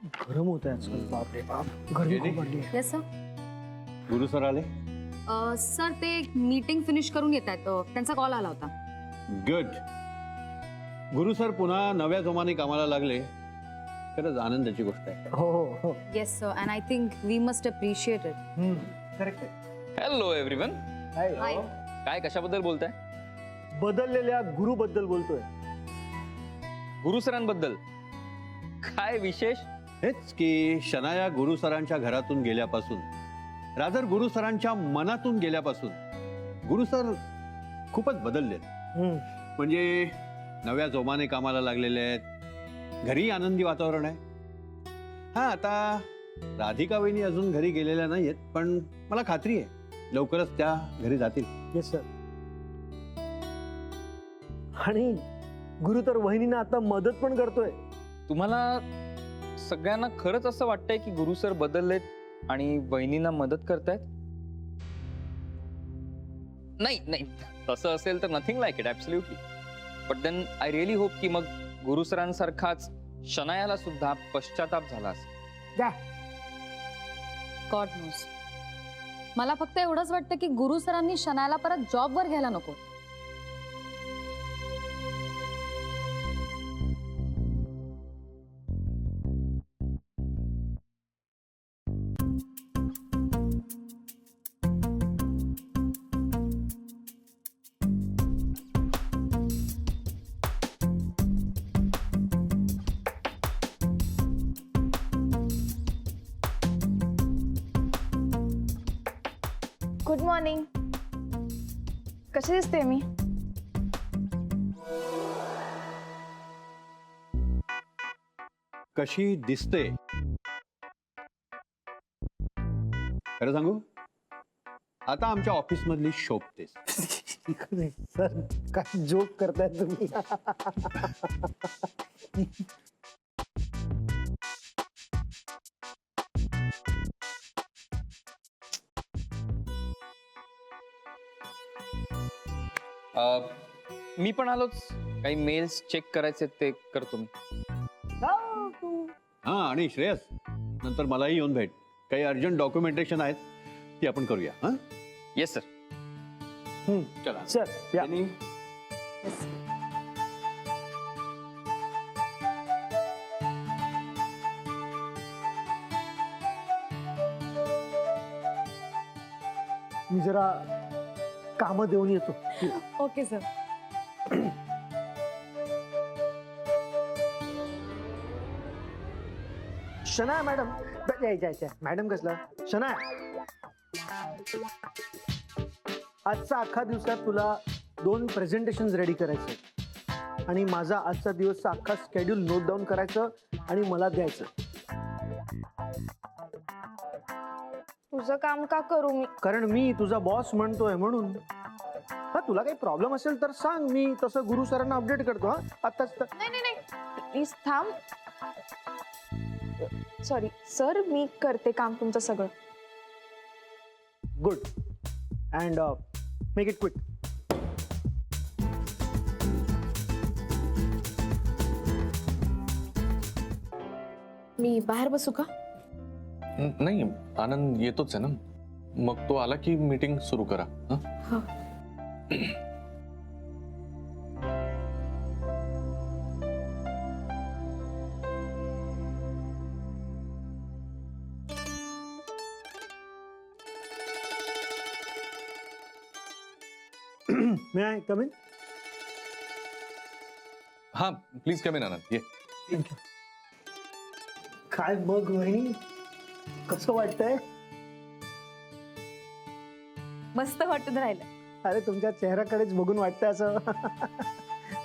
गरम होत आहे आजकाल, बाप रे बाप, गरमी खूप वाढली आहे. Yes sir. गुरु सर आले. सर ते मीटिंग फिनिश करून येत आहेत, त्यांचा कॉल आला होता. गुड. गुरु सर पुन्हा नव्या जोमाने कामाला लागले, खरंच आनंदाची गोष्ट आहे. हो हो हो. Yes sir, and I think we must appreciate it. Correct आहे. Hello everyone. हाय. काय कशाबद्दल बोलताय? बदललेल्या गुरु बद्दल बोलतोय. गुरु सरांबद्दल. काय विशेष? हेच की शनाया गुरु सरांच्या घरातून गेल्यापासून, रादर गुरु सरांच्या मनातून गेल्यापासून गुरु सर खूपच बदलले. म्हणजे नव्या जोमाने कामाला लागलेले आहेत, घरी आनंदी वातावरण आहे. हा, आता राधिका वहिनी अजून घरी गेलेल्या नाहीयेत, पण मला खात्री आहे लवकरच त्या घरी जातील. Yes sir. आणि गुरु तर वहिनींना आता मदत पण करतोय. तुम्हाला सगळ्यांना खरंच असं वाटतंय की गुरु सर बदललेत आणि वहिनींना मदत करतायत? नाही नाही, तसं असेल तर nothing like it, absolutely. But then I really hope की मग गुरु सरांसारखाच शनायाला सुद्धा पश्चाताप झाला असेल. God knows. मला फक्त एवढंच वाटतं की गुरु सरांनी शनायाला परत जॉबवर घ्यायला नको. Good morning. कशी दिसते मी? कशी दिसते खरं सांगू, आता आमच्या ऑफिस मधली शोभतेस. सर काय जोक करताय तुम्ही? मी पण आलोच, काही मेल्स चेक करायचे ते करतो मी. हा, आणि श्रेयस, नंतर मलाही येऊन भेट. काही अर्जंट डॉक्युमेंटेशन आहेत, ती आपण करूया. हा, येस सर. चला. सर या. मी जरा काम देऊन येतो. Okay sir. शनाया मॅडम, यायच्या मॅडम कसला शनाया, आजचा अख्खा दिवसात तुला 2 प्रेझेंटेशन रेडी करायचे आणि माझा आजचा दिवसचा अख्खा स्केड्यूल नोट डाऊन करायचं आणि मला द्यायचं. तुझं काम का करू मी? कारण मी तुझा बॉस म्हणतोय म्हणून. हा, तुला काही प्रॉब्लेम असेल तर सांग, मी तसं गुरु सरांना अपडेट करतो. हा, आताच. नाही नाही नाही, प्लीज थांब. सॉरी सर, मी करते काम तुमचं सगळं. Good. And make it quick. मी बाहेर बसू का? नाही, आनंद येतोच आहे ना, मग तो आला की मीटिंग सुरू करा. हा. मे आय कम इन? हा, प्लीज कम इन आनंद, ये. काय मग वहिनी, कसं वाटतंय? मस्त वाटून राहिलं. अरे तुमच्या चेहऱ्याकडेच बघून वाटतंय असं.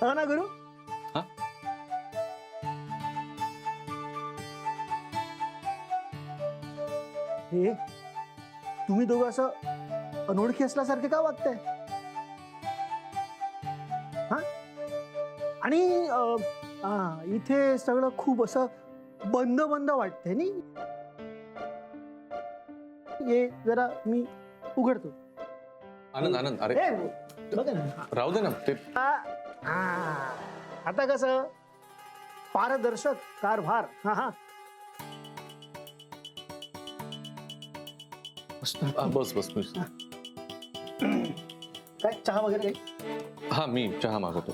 हो ना गुरु? हा? हे तुम्ही दोघं असं अनोळखी असल्यासारखे का वागताय? हा? आणि इथे सगळं खूप असं बंद बंद वाटतंय नी. ये जरा मी उघडतो. आनंद आनंद, अरे बघा ना. राहू दे ना ते. आता कसं पारदर्शक कारभार. हा हा. बस बस बस. काय चहा वगैरे काही? हा मी चहा मागवतो.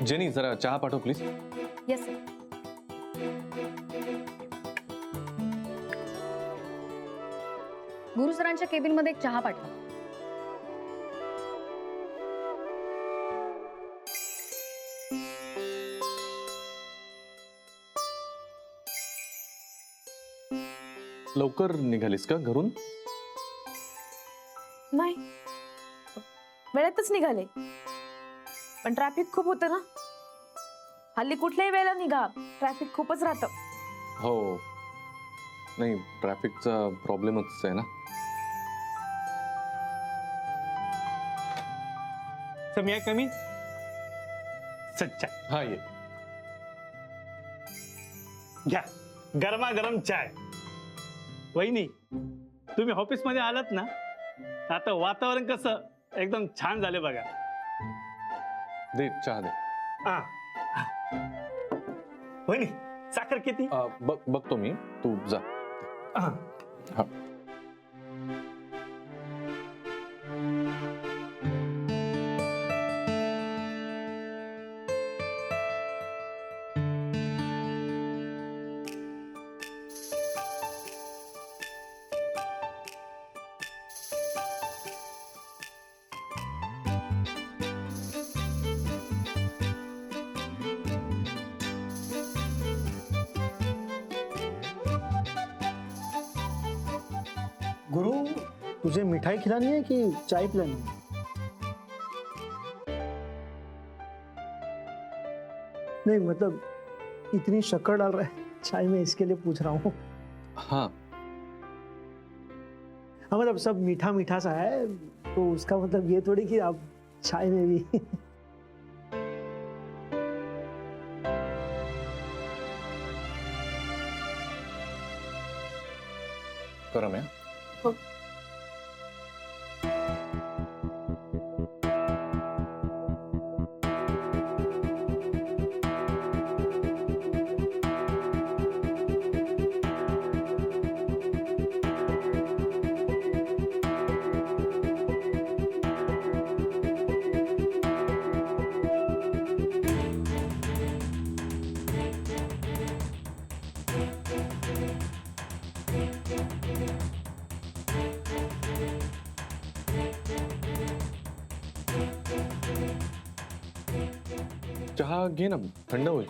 जेनी जरा चहा पाठव प्लीज. Yes sir. गुरु सरांच्या केबिन मध्ये एक चहा पाठवा. लवकर निघालीस का घरून? नाही, वेळेतच निघाले, पण ट्रॅफिक खूप होतं ना. हल्ली कुठल्याही वेळेला निघा, ट्रॅफिक खूपच राहतं. हो, नाही ट्रॅफिकचा प्रॉब्लेमच आहे ना. समय कमी सच्चा हा ये. घ्या गरमागरम चाय. वहिनी, तुम्ही ऑफिस मध्ये आलात ना, आता वातावरण कसं एकदम छान झाले बघा. दे चहा दे. हा. वहिनी, साखर किती? बघतो मी, तू जा. हा. हा. गुरु, तुझे मिठाई खिलानी है कि चाय पिलानी है? नहीं मतलब इतनी शक्कर डाल रहा है चाय में, इसके लिए पूछ रहा हूँ. हाँ हाँ मतलब सब मीठा मीठा सा है, तो उसका मतलब ये थोड़ी कि आप चाय में भी. गरम आहे. हो. चहा घे ना, थंड होईल.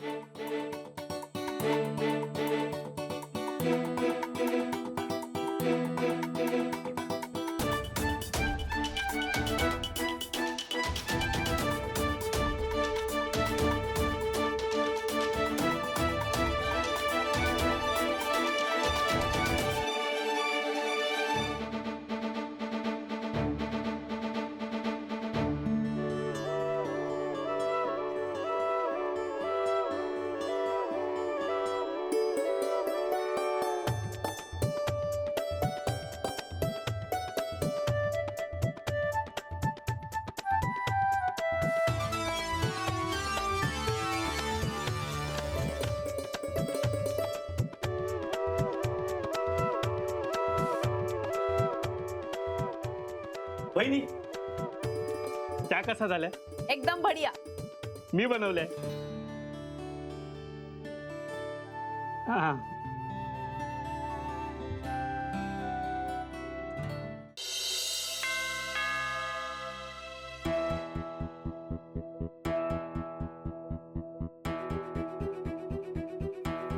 वहिनी, चहा कसा झालाय? एकदम बढिया. मी बनवलंय. हा.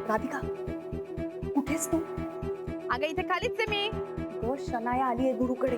राधिका, कुठेस तू? अगं इथे खालीच आहे मी. शनाया आली आहे गुरुकडे.